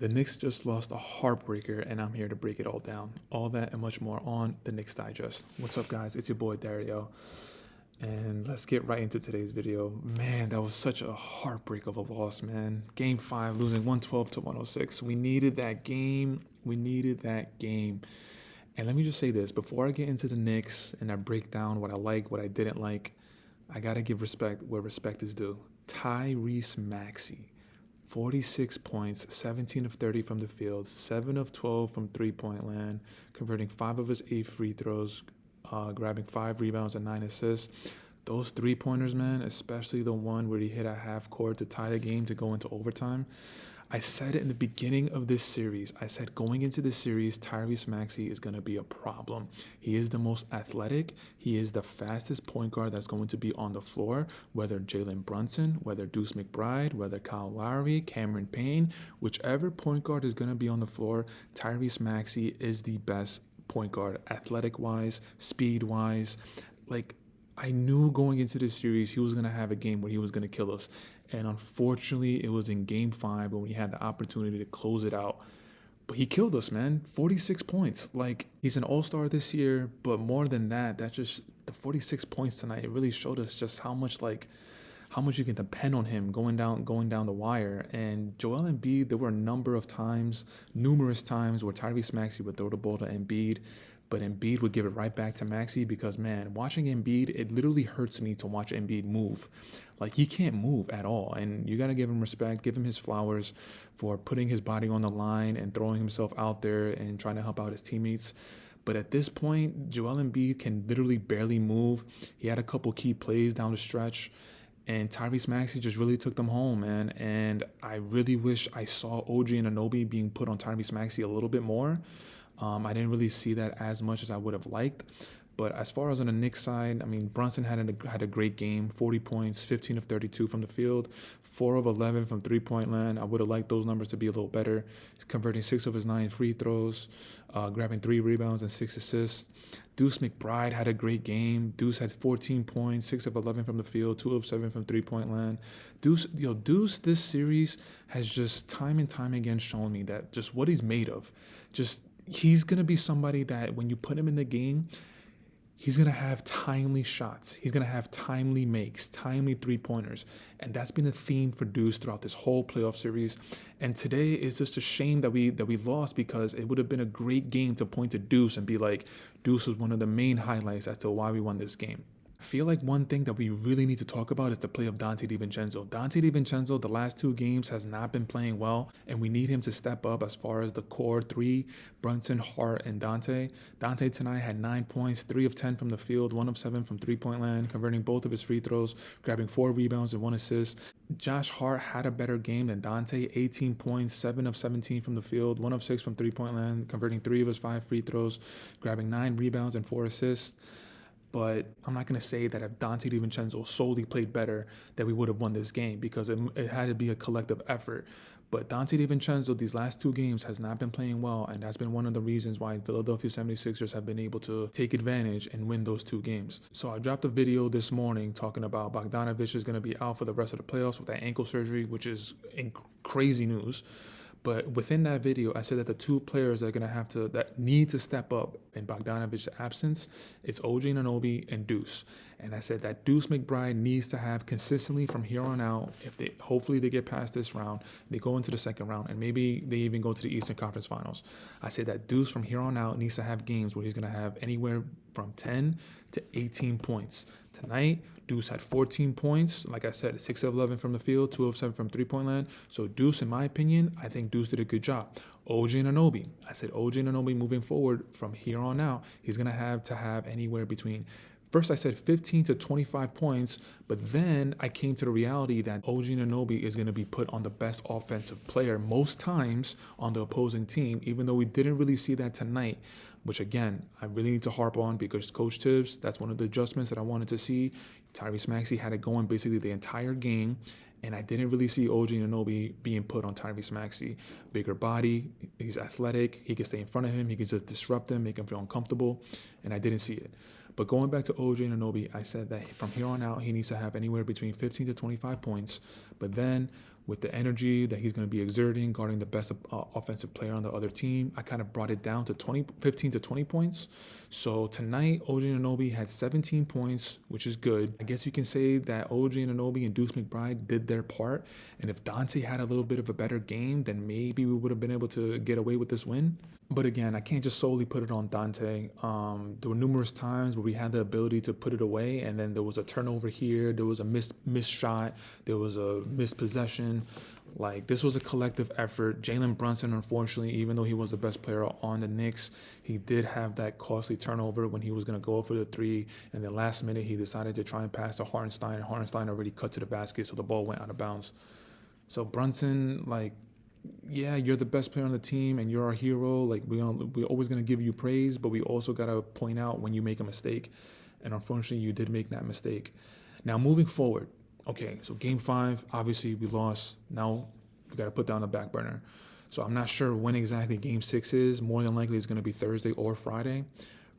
The Knicks just lost a heartbreaker, and I'm here to break it all down. All that and much more on the Knicks Digest. What's up, guys? It's your boy Dariel, and let's get right into today's video. Man, that was such a heartbreak of a loss, man. Game 5, losing 112 to 106. We needed that game. We needed that game. And let me just say this before I get into the Knicks and I break down what I like, what I didn't like. I gotta give respect where respect is due. Tyrese Maxey. 46 points, 17 of 30 from the field, 7 of 12 from three-point land, converting 5 of his 8 free throws, grabbing 5 rebounds and 9 assists. Those three-pointers, man, especially the one where he hit at half court to tie the game to go into overtime. I said it in the beginning of this series. I said going into this series, Tyrese Maxey is going to be a problem. He is the most athletic. He is the fastest point guard that's going to be on the floor, whether Jalen Brunson, whether Deuce McBride, whether Kyle Lowry, Cameron Payne, whichever point guard is going to be on the floor, Tyrese Maxey is the best point guard, athletic-wise, speed-wise. I knew going into this series he was going to have a game where he was going to kill us. And unfortunately, it was in game 5 when we had the opportunity to close it out. But he killed us, man. 46 points. He's an all-star this year, but more than that, that's just the 46 points tonight. It really showed us just how much you can depend on him going down the wire. And Joel Embiid, there were a numerous times where Tyrese Maxey would throw the ball to Embiid, but Embiid would give it right back to Maxey because, man, watching Embiid, it literally hurts me to watch Embiid move. He can't move at all. And you got to give him respect, give him his flowers for putting his body on the line and throwing himself out there and trying to help out his teammates. But at this point, Joel Embiid can literally barely move. He had a couple key plays down the stretch, and Tyrese Maxey just really took them home, man. And I really wish I saw OG Anunoby being put on Tyrese Maxey a little bit more. I didn't really see that as much as I would have liked. But as far as on the Knicks side, I mean, Brunson had a great game, 40 points, 15 of 32 from the field, 4 of 11 from three-point land. I would have liked those numbers to be a little better. He's converting 6 of his 9 free throws, grabbing 3 rebounds and 6 assists. Deuce McBride had a great game. Deuce had 14 points, 6 of 11 from the field, 2 of 7 from three-point land. Deuce this series has just time and time again shown me that just what he's made of. He's going to be somebody that when you put him in the game, he's going to have timely shots. He's going to have timely makes, timely three-pointers. And that's been a theme for Deuce throughout this whole playoff series. And today is just a shame that we lost because it would have been a great game to point to Deuce and be like, Deuce was one of the main highlights as to why we won this game. I feel like one thing that we really need to talk about is the play of Donte DiVincenzo. Donte DiVincenzo, the last 2 games, has not been playing well, and we need him to step up as far as the core 3, Brunson, Hart, and Donte. Donte tonight had 9 points, 3 of 10 from the field, 1 of 7 from three-point land, converting both of his free throws, grabbing 4 rebounds and 1 assist. Josh Hart had a better game than Donte, 18 points, 7 of 17 from the field, 1 of 6 from three-point land, converting 3 of his 5 free throws, grabbing 9 rebounds and 4 assists. But I'm not going to say that if Donte DiVincenzo solely played better, that we would have won this game because it had to be a collective effort. But Donte DiVincenzo, these last 2 games, has not been playing well, and that's been one of the reasons why Philadelphia 76ers have been able to take advantage and win those 2 games. So I dropped a video this morning talking about Bogdanović is going to be out for the rest of the playoffs with that ankle surgery, which is crazy news. But within that video, I said that the 2 players that need to step up in Bogdanovic's absence, it's OG Anunoby and Deuce. And I said that Deuce McBride needs to have consistently from here on out, hopefully they get past this round, they go into the second round, and maybe they even go to the Eastern Conference Finals. I said that Deuce from here on out needs to have games where he's going to have anywhere from 10 to 18 points. Tonight, Deuce had 14 points. Like I said, 6 of 11 from the field, 2 of 7 from three-point land. So Deuce, in my opinion, I think Deuce did a good job. OG Anunoby. I said OG Anunoby moving forward from here on out, he's going to have anywhere between, first I said 15 to 25 points, but then I came to the reality that OG Anunoby is going to be put on the best offensive player most times on the opposing team, even though we didn't really see that tonight, which again, I really need to harp on because Coach Tibbs, that's one of the adjustments that I wanted to see. Tyrese Maxey had it going basically the entire game, and I didn't really see OG Anunoby being put on Tyrese Maxey. Bigger body, he's athletic, he can stay in front of him, he can just disrupt him, make him feel uncomfortable, and I didn't see it. But going back to OG Anunoby, I said that from here on out, he needs to have anywhere between 15 to 25 points. But then with the energy that he's going to be exerting, guarding the best offensive player on the other team. I kind of brought it down to 15 to 20 points. So tonight, OG Anunoby had 17 points, which is good. I guess you can say that OG Anunoby and Deuce McBride did their part. And if Dante had a little bit of a better game, then maybe we would have been able to get away with this win. But again, I can't just solely put it on Dante. There were numerous times where we had the ability to put it away, and then there was a turnover here, there was a missed shot, there was a missed possession. Like, this was a collective effort. Jalen Brunson, unfortunately, even though he was the best player on the Knicks, he did have that costly turnover when he was going to go for the three. And the last minute, he decided to try and pass to Hartenstein. Hartenstein already cut to the basket, so the ball went out of bounds. So Brunson, like, yeah, you're the best player on the team and you're our hero. Like, we're always going to give you praise, but we also got to point out when you make a mistake. And unfortunately, you did make that mistake. Now, moving forward, okay, so game 5, obviously we lost. Now we got to put down the back burner. So I'm not sure when exactly game 6 is. More than likely it's going to be Thursday or Friday.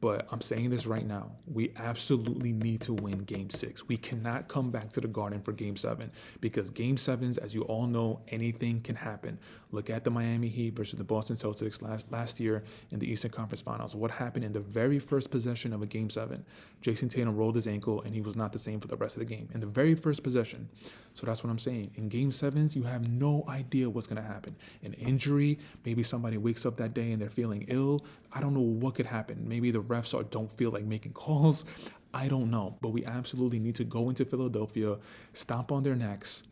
But I'm saying this right now. We absolutely need to win game 6. We cannot come back to the Garden for game 7 because game 7s, as you all know, anything can happen. Look at the Miami Heat versus the Boston Celtics last year in the Eastern Conference Finals. What happened in the very first possession of a game 7? Jason Tatum rolled his ankle and he was not the same for the rest of the game in the very first possession. So that's what I'm saying. In game 7s, you have no idea what's going to happen. An injury, maybe somebody wakes up that day and they're feeling ill. I don't know what could happen. Maybe the refs don't feel like making calls. I don't know. But we absolutely need to go into Philadelphia, stomp on their necks,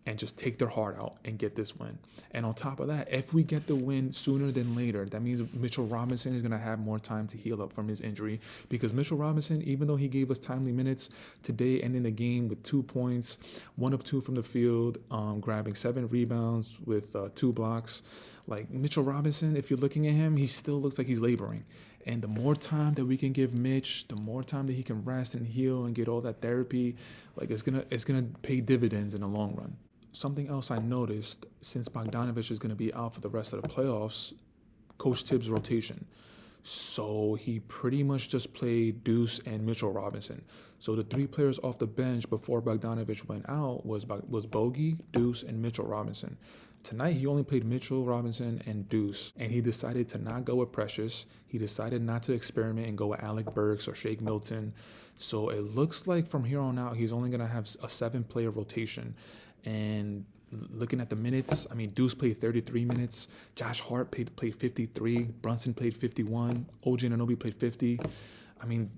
and just take their heart out and get this win. And on top of that, if we get the win sooner than later, that means Mitchell Robinson is going to have more time to heal up from his injury, because Mitchell Robinson, even though he gave us timely minutes today, ending the game with 2 points, 1 of 2 from the field, grabbing 7 rebounds with 2 blocks. Like, Mitchell Robinson, if you're looking at him, he still looks like he's laboring. And the more time that we can give Mitch, the more time that he can rest and heal and get all that therapy, like, it's gonna pay dividends in the long run. Something else I noticed, since Bogdanovich is going to be out for the rest of the playoffs, Coach Tibbs' rotation. So he pretty much just played Deuce and Mitchell Robinson. So the 3 players off the bench before Bogdanovich went out was Bogey, Deuce, and Mitchell Robinson. Tonight, he only played Mitchell Robinson and Deuce, and he decided to not go with Precious. He decided not to experiment and go with Alec Burks or Shake Milton. So it looks like from here on out, he's only going to have a 7-player rotation. And looking at the minutes, I mean, Deuce played 33 minutes. Josh Hart played 53. Brunson played 51. OG Anunoby played 50. I mean,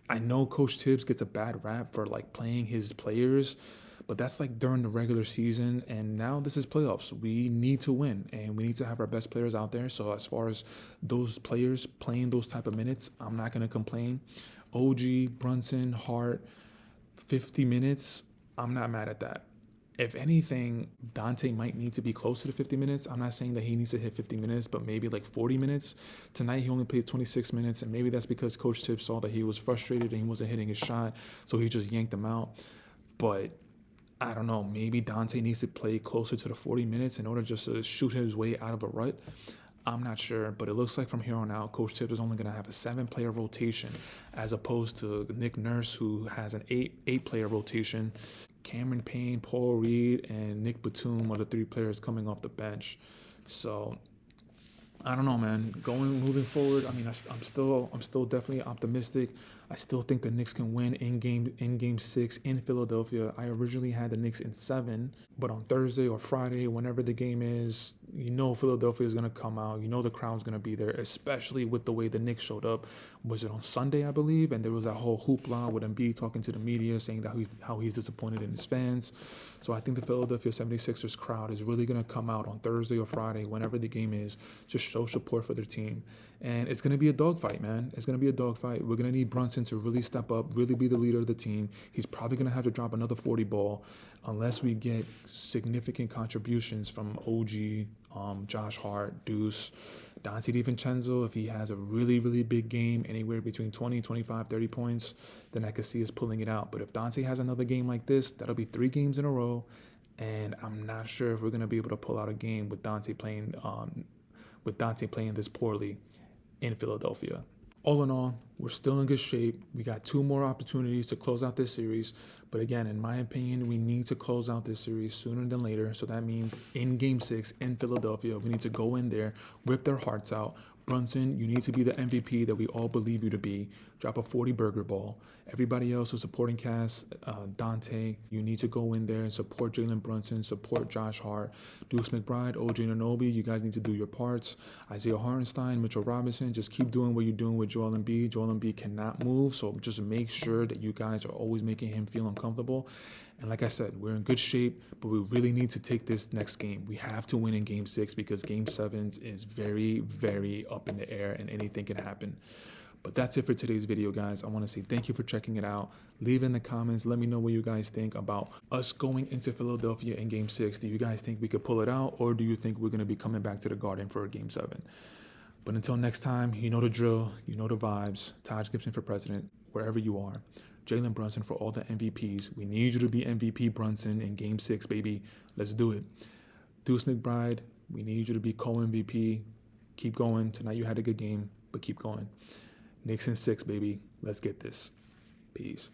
I know Coach Tibbs gets a bad rap for, like, playing his players, but that's, like, during the regular season. And now this is playoffs. We need to win, and we need to have our best players out there. So as far as those players playing those type of minutes, I'm not going to complain. OG, Brunson, Hart, 50 minutes, I'm not mad at that. If anything, Dante might need to be closer to 50 minutes. I'm not saying that he needs to hit 50 minutes, but maybe like 40 minutes. Tonight, he only played 26 minutes, and maybe that's because Coach Tibbs saw that he was frustrated and he wasn't hitting his shot, so he just yanked him out. But I don't know, maybe Dante needs to play closer to the 40 minutes in order just to shoot his way out of a rut. I'm not sure, but it looks like from here on out, Coach Tibbs is only going to have a 7-player rotation as opposed to Nick Nurse, who has an 8-player rotation. Cameron Payne, Paul Reed, and Nick Batum are the 3 players coming off the bench. So I don't know, man. Moving forward, I mean, I'm still definitely optimistic. I still think the Knicks can win in game 6 in Philadelphia. I originally had the Knicks in 7, but on Thursday or Friday, whenever the game is, you know Philadelphia is going to come out. You know the crowd's going to be there, especially with the way the Knicks showed up. Was it on Sunday, I believe? And there was that whole hoopla with Embiid talking to the media, saying that how he's disappointed in his fans. So I think the Philadelphia 76ers crowd is really going to come out on Thursday or Friday, whenever the game is, just show support for their team. And it's going to be a dogfight, man. It's going to be a dogfight. We're going to need Brunson to really step up, really be the leader of the team. He's probably going to have to drop another 40 ball unless we get significant contributions from OG, Josh Hart, Deuce, Dante DiVincenzo. If he has a really, really big game, anywhere between 20, 25, 30 points, then I could see us pulling it out. But if Dante has another game like this, that'll be 3 games in a row. And I'm not sure if we're going to be able to pull out a game with Dante playing this poorly in Philadelphia. All in all, We're still in good shape. We got 2 more opportunities to close out this series. But again, in my opinion, we need to close out this series sooner than later. So that means in Game 6 in Philadelphia, we need to go in there, rip their hearts out. Brunson, you need to be the MVP that we all believe you to be. Drop a 40 burger ball. Everybody else who's supporting cast, Dante, you need to go in there and support Jalen Brunson, support Josh Hart, Deuce McBride, OG Anunoby. You guys need to do your parts. Isaiah Hartenstein, Mitchell Robinson, just keep doing what you're doing with Joel Embiid. Joel Embiid cannot move, so just make sure that you guys are always making him feel uncomfortable. And like I said, we're in good shape, but we really need to take this next game. We have to win in Game 6 because Game 7 is very, very up in the air and anything can happen. But that's it for today's video, guys. I want to say thank you for checking it out. Leave it in the comments. Let me know what you guys think about us going into Philadelphia in Game 6. Do you guys think we could pull it out, or do you think we're going to be coming back to the Garden for a Game 7? But until next time, you know the drill. You know the vibes. Taj Gibson for president, wherever you are. Jalen Brunson for all the MVPs. We need you to be MVP Brunson in Game 6, baby. Let's do it. Deuce McBride, we need you to be co-MVP. Keep going. Tonight you had a good game, but keep going. Knicks in 6, baby. Let's get this. Peace.